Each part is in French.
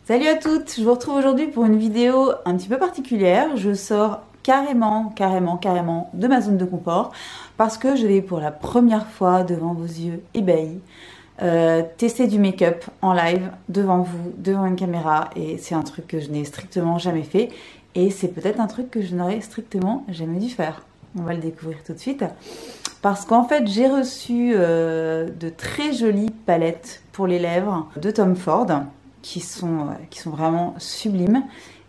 Salut à toutes, je vous retrouve aujourd'hui pour une vidéo un petit peu particulière. Je sors carrément de ma zone de confort parce que je vais pour la première fois devant vos yeux ébahis tester du make-up en live devant vous, devant une caméra, et c'est un truc que je n'ai strictement jamais fait et c'est peut-être un truc que je n'aurais strictement jamais dû faire. On va le découvrir tout de suite parce qu'en fait j'ai reçu de très jolies palettes pour les lèvres de Tom Ford qui sont vraiment sublimes.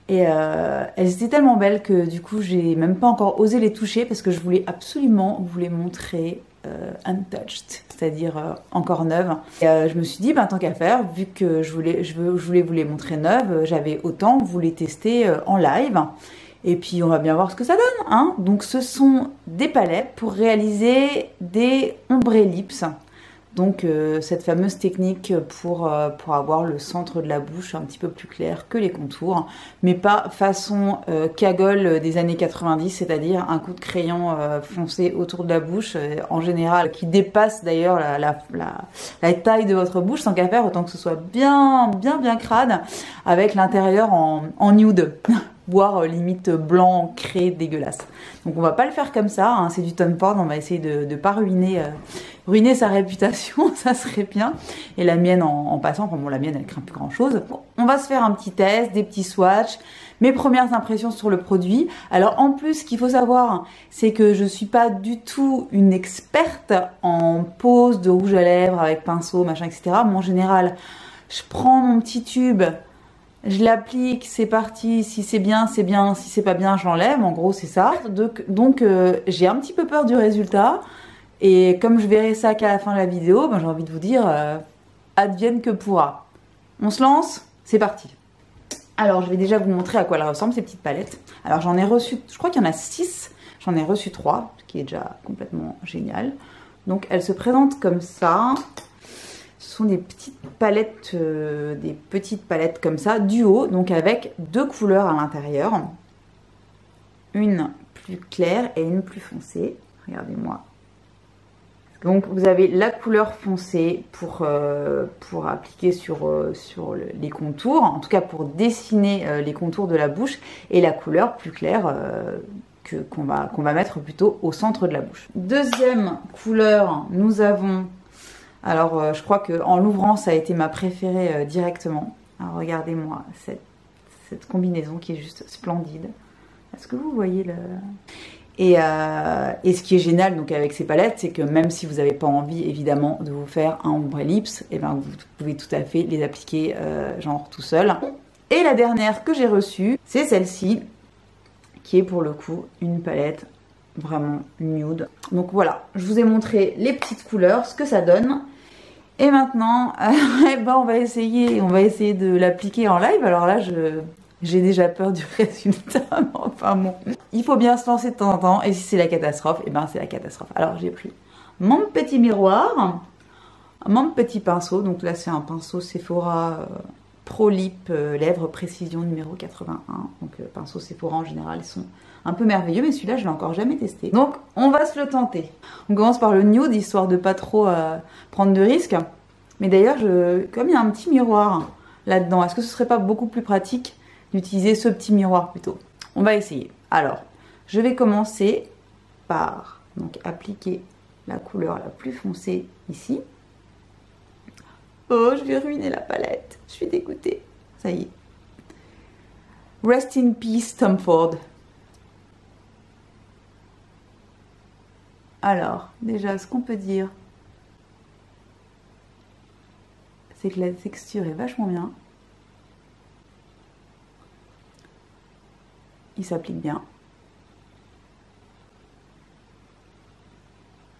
Et elles étaient tellement belles que du coup j'ai même pas encore osé les toucher parce que je voulais absolument vous les montrer untouched, c'est-à-dire encore neuves. Et je me suis dit, ben, tant qu'à faire, vu que je voulais vous les montrer neuves, j'avais autant vous les tester en live. Et puis on va bien voir ce que ça donne, hein. Donc ce sont des palettes pour réaliser des ombre lips. Donc cette fameuse technique pour avoir le centre de la bouche un petit peu plus clair que les contours, mais pas façon cagole des années 90, c'est-à-dire un coup de crayon foncé autour de la bouche, en général, qui dépasse d'ailleurs la taille de votre bouche, sans qu'à faire, autant que ce soit bien crade, avec l'intérieur en nude. Voire limite blanc, crée, dégueulasse. Donc on va pas le faire comme ça, hein, c'est du Tom Ford, on va essayer de pas ruiner sa réputation, ça serait bien. Et la mienne en passant, enfin bon, la mienne elle craint plus grand chose. On va se faire un petit test, des petits swatchs, mes premières impressions sur le produit. Alors en plus, ce qu'il faut savoir, c'est que je suis pas du tout une experte en pose de rouge à lèvres avec pinceau, machin, etc. Mais en général, je prends mon petit tube, je l'applique, c'est parti, si c'est bien, c'est bien, si c'est pas bien, je l'enlève, en gros c'est ça. Donc j'ai un petit peu peur du résultat, et comme je verrai ça qu'à la fin de la vidéo, ben, j'ai envie de vous dire, advienne que pourra. On se lance, c'est parti. Alors je vais déjà vous montrer à quoi elles ressemblent ces petites palettes. Alors j'en ai reçu, je crois qu'il y en a 6, j'en ai reçu 3, ce qui est déjà complètement génial. Donc elles se présentent comme ça. Ce sont des petites palettes comme ça, duo, donc avec deux couleurs à l'intérieur. Une plus claire et une plus foncée. Regardez-moi. Donc vous avez la couleur foncée pour appliquer sur les contours, en tout cas pour dessiner les contours de la bouche, et la couleur plus claire qu'on va mettre plutôt au centre de la bouche. Deuxième couleur, nous avons... Alors, je crois qu'en l'ouvrant, ça a été ma préférée directement. Alors, regardez-moi cette combinaison qui est juste splendide. Est-ce que vous voyez le... Et ce qui est génial donc avec ces palettes, c'est que même si vous n'avez pas envie, évidemment, de vous faire un ombre lips, et ben, vous pouvez tout à fait les appliquer genre tout seul. Et la dernière que j'ai reçue, c'est celle-ci, qui est pour le coup une palette vraiment nude. Donc voilà, je vous ai montré les petites couleurs, ce que ça donne. Et maintenant, ben on va essayer de l'appliquer en live. Alors là, j'ai déjà peur du résultat. Enfin bon, il faut bien se lancer de temps en temps. Et si c'est la catastrophe, et ben c'est la catastrophe. Alors j'ai pris mon petit miroir, mon petit pinceau. Donc là, c'est un pinceau Sephora Pro Lip Lèvres Précision numéro 81. Donc pinceau Sephora en général, ils sont un peu merveilleux, mais celui-là, je l'ai encore jamais testé. Donc, on va se le tenter. On commence par le nude, histoire de pas trop prendre de risques. Mais d'ailleurs, comme il y a un petit miroir là-dedans, est-ce que ce serait pas beaucoup plus pratique d'utiliser ce petit miroir plutôt? On va essayer. Alors, je vais commencer par donc appliquer la couleur la plus foncée ici. Oh, je vais ruiner la palette. Je suis dégoûtée. Ça y est. Rest in peace, Tom Ford. Alors, déjà, ce qu'on peut dire, c'est que la texture est vachement bien. Il s'applique bien.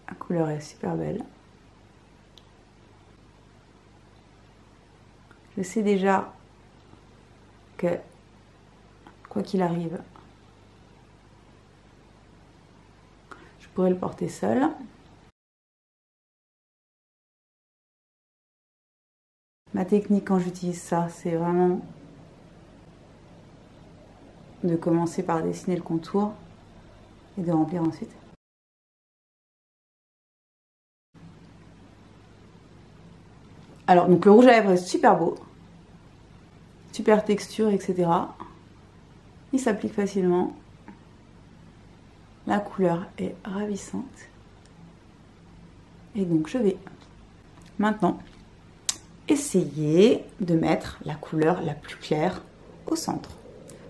La couleur est super belle. Je sais déjà que, quoi qu'il arrive, je pourrais le porter seul. Ma technique quand j'utilise ça, c'est vraiment de commencer par dessiner le contour et de remplir ensuite. Alors, donc le rouge à lèvres est super beau. super texture, etc. Il s'applique facilement. La couleur est ravissante. Et donc je vais maintenant essayer de mettre la couleur la plus claire au centre.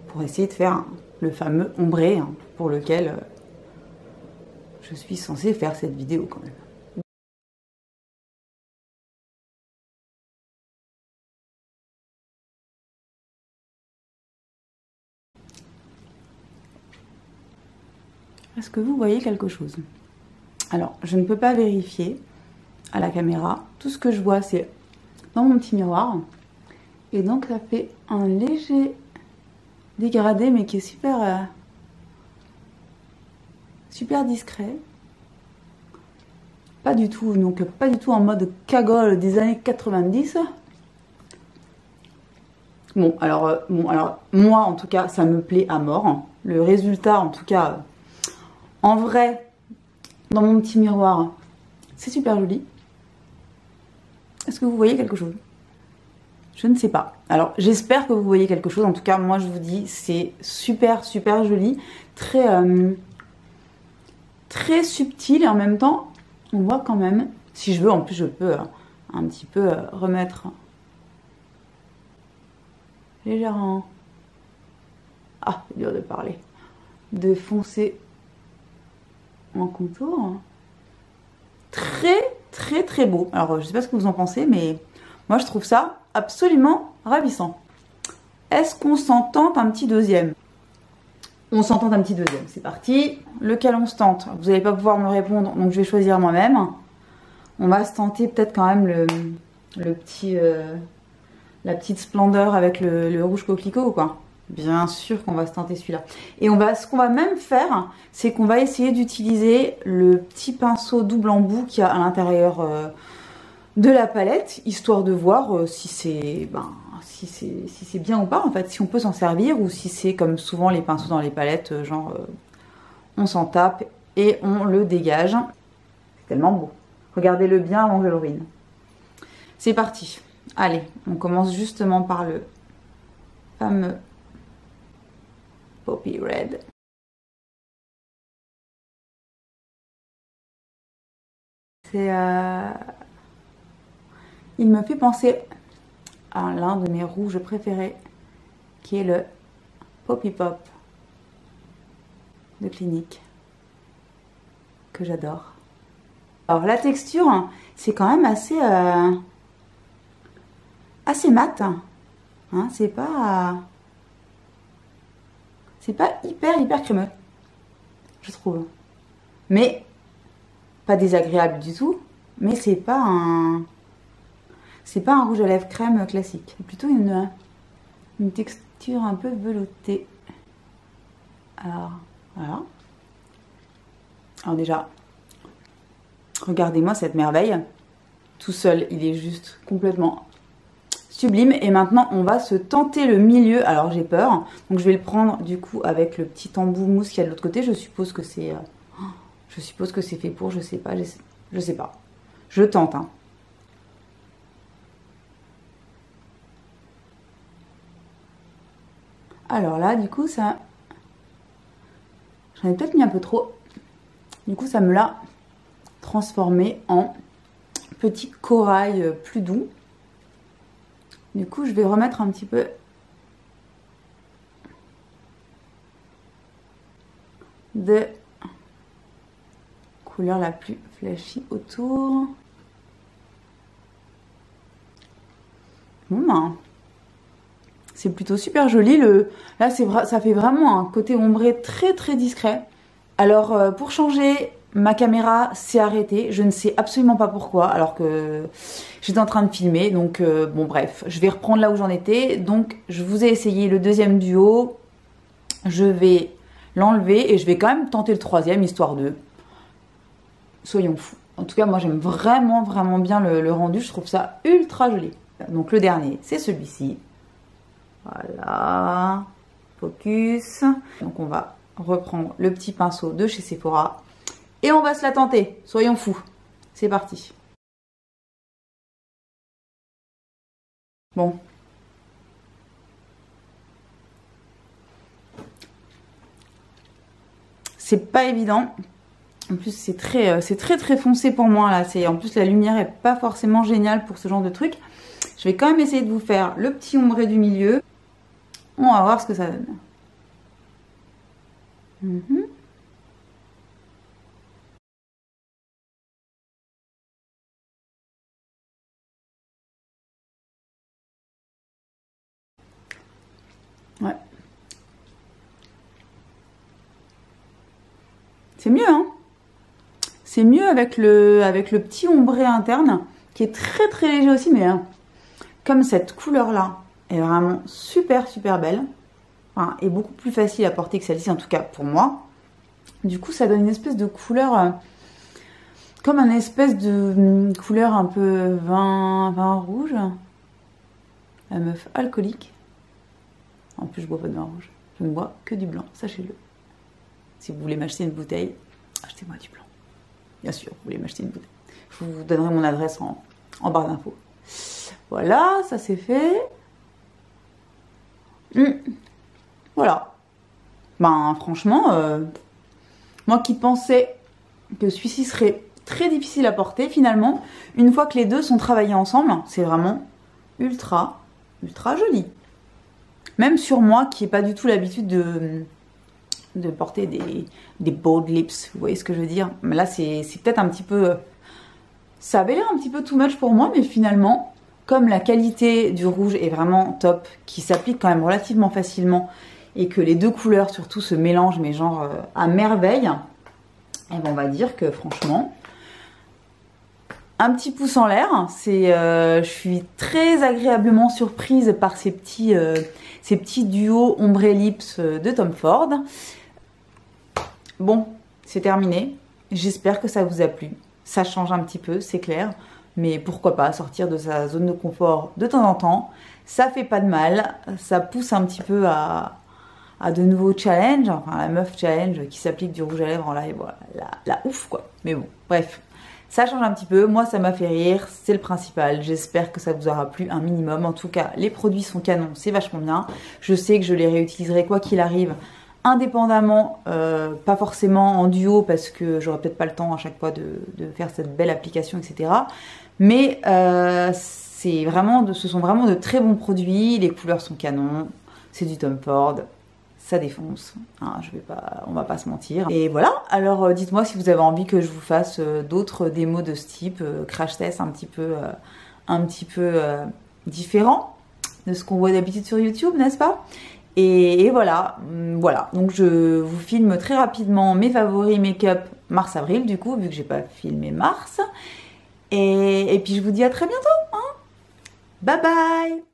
Pour essayer de faire le fameux ombré pour lequel je suis censée faire cette vidéo quand même. Est-ce que vous voyez quelque chose? Alors, je ne peux pas vérifier à la caméra. Tout ce que je vois, c'est dans mon petit miroir. Et donc, ça fait un léger dégradé, mais qui est super, super discret. Pas du tout, donc pas du tout en mode cagole des années 90. Bon, alors, moi, en tout cas, ça me plaît à mort. Le résultat, en tout cas... En vrai, dans mon petit miroir, c'est super joli. Est-ce que vous voyez quelque chose? Je ne sais pas. Alors, j'espère que vous voyez quelque chose. En tout cas, moi, je vous dis, c'est super, super joli. Très, très subtil. Et en même temps, on voit quand même, si je veux, en plus, je peux un petit peu remettre légèrement... Ah, c'est dur de parler. De foncer... en contour. Très très très beau. Alors je sais pas ce que vous en pensez, mais moi je trouve ça absolument ravissant. Est-ce qu'on s'entend un petit deuxième? On s'entend un petit deuxième, c'est parti. Lequel on se tente? Vous n'allez pas pouvoir me répondre, donc je vais choisir moi-même. On va se tenter peut-être quand même le petit la petite splendeur avec le rouge coquelicot, quoi. Bien sûr qu'on va se tenter celui-là. Et ce qu'on va même faire, c'est qu'on va essayer d'utiliser le petit pinceau double embout qu'il y a à l'intérieur de la palette, histoire de voir si c'est bien ou pas, en fait, si on peut s'en servir, ou si c'est comme souvent les pinceaux dans les palettes, genre on s'en tape et on le dégage. C'est tellement beau. Regardez-le bien avant que je le ruine. C'est parti. Allez, on commence justement par le fameux Poppy Red. C'est, il me fait penser à l'un de mes rouges préférés, qui est le Poppy Pop de Clinique, que j'adore. Alors la texture, c'est quand même assez mat, hein, c'est pas hyper crémeux, je trouve, mais pas désagréable du tout. Mais c'est pas un rouge à lèvres crème classique, c'est plutôt une texture un peu veloutée. Alors voilà. Alors déjà, regardez-moi cette merveille. Tout seul, il est juste complètement sublime. Et maintenant, on va se tenter le milieu. Alors j'ai peur, donc je vais le prendre du coup avec le petit embout mousse qu'il y a de l'autre côté. Je suppose que c'est fait pour, je sais pas, je sais pas. Je tente, hein. Alors là, du coup, ça... J'en ai peut-être mis un peu trop. Du coup, ça me l'a transformé en petit corail plus doux. Du coup, je vais remettre un petit peu de couleur la plus flashy autour. Bon ben, c'est plutôt super joli. Là, ça fait vraiment un côté ombré très très discret. Alors, pour changer, ma caméra s'est arrêtée. Je ne sais absolument pas pourquoi, alors que j'étais en train de filmer. Donc, bon bref, je vais reprendre là où j'en étais. Donc, je vous ai essayé le deuxième duo. Je vais l'enlever et je vais quand même tenter le troisième, histoire de... Soyons fous. En tout cas, moi, j'aime vraiment, vraiment bien le rendu. Je trouve ça ultra joli. Donc, le dernier, c'est celui-ci. Voilà. Focus. Donc, on va reprendre le petit pinceau de chez Sephora. Et on va se la tenter. Soyons fous. C'est parti. Bon. c'est pas évident. En plus c'est très foncé pour moi là. En plus la lumière est pas forcément géniale pour ce genre de truc. Je vais quand même essayer de vous faire le petit ombré du milieu. On va voir ce que ça donne. Ouais. C'est mieux, hein? C'est mieux avec le petit ombré interne, qui est très léger aussi, mais hein, comme cette couleur-là est vraiment super belle, enfin, et beaucoup plus facile à porter que celle-ci, en tout cas pour moi. Du coup, ça donne une espèce de couleur, comme une espèce de couleur un peu vin rouge. La meuf alcoolique. En plus, je bois pas de vin rouge. Je ne bois que du blanc, sachez-le. Si vous voulez m'acheter une bouteille, achetez-moi du blanc. Bien sûr, vous voulez m'acheter une bouteille. Je vous donnerai mon adresse en barre d'infos. Voilà, ça c'est fait. Voilà. Ben franchement, moi qui pensais que celui-ci serait très difficile à porter, finalement, une fois que les deux sont travaillés ensemble, c'est vraiment ultra joli. Même sur moi qui n'ai pas du tout l'habitude de porter des bold lips, vous voyez ce que je veux dire. Mais là c'est peut-être un petit peu... Ça avait l'air un petit peu too much pour moi, mais finalement, comme la qualité du rouge est vraiment top, qui s'applique quand même relativement facilement, et que les deux couleurs surtout se mélangent, mais genre à merveille, et ben on va dire que franchement, un petit pouce en l'air. Je suis très agréablement surprise par ces petits duos ombré lips de Tom Ford. Bon, c'est terminé. J'espère que ça vous a plu. Ça change un petit peu, c'est clair. Mais pourquoi pas sortir de sa zone de confort de temps en temps. Ça fait pas de mal. Ça pousse un petit peu à de nouveaux challenges. Enfin, la meuf challenge qui s'applique du rouge à lèvres en live. Voilà, la ouf quoi. Mais bon, bref. Ça change un petit peu. Moi, ça m'a fait rire. C'est le principal. J'espère que ça vous aura plu un minimum. En tout cas, les produits sont canons. C'est vachement bien. Je sais que je les réutiliserai quoi qu'il arrive. Indépendamment, pas forcément en duo parce que j'aurai peut-être pas le temps à chaque fois de faire cette belle application, etc. Mais ce sont vraiment de très bons produits, les couleurs sont canons, c'est du Tom Ford, ça défonce, hein, on va pas se mentir. Et voilà, alors dites-moi si vous avez envie que je vous fasse d'autres démos de ce type, crash test un petit peu différent de ce qu'on voit d'habitude sur YouTube, n'est-ce pas? Et voilà, donc je vous filme très rapidement mes favoris make-up mars-avril du coup, vu que j'ai pas filmé mars. Et puis je vous dis à très bientôt, hein. Bye bye.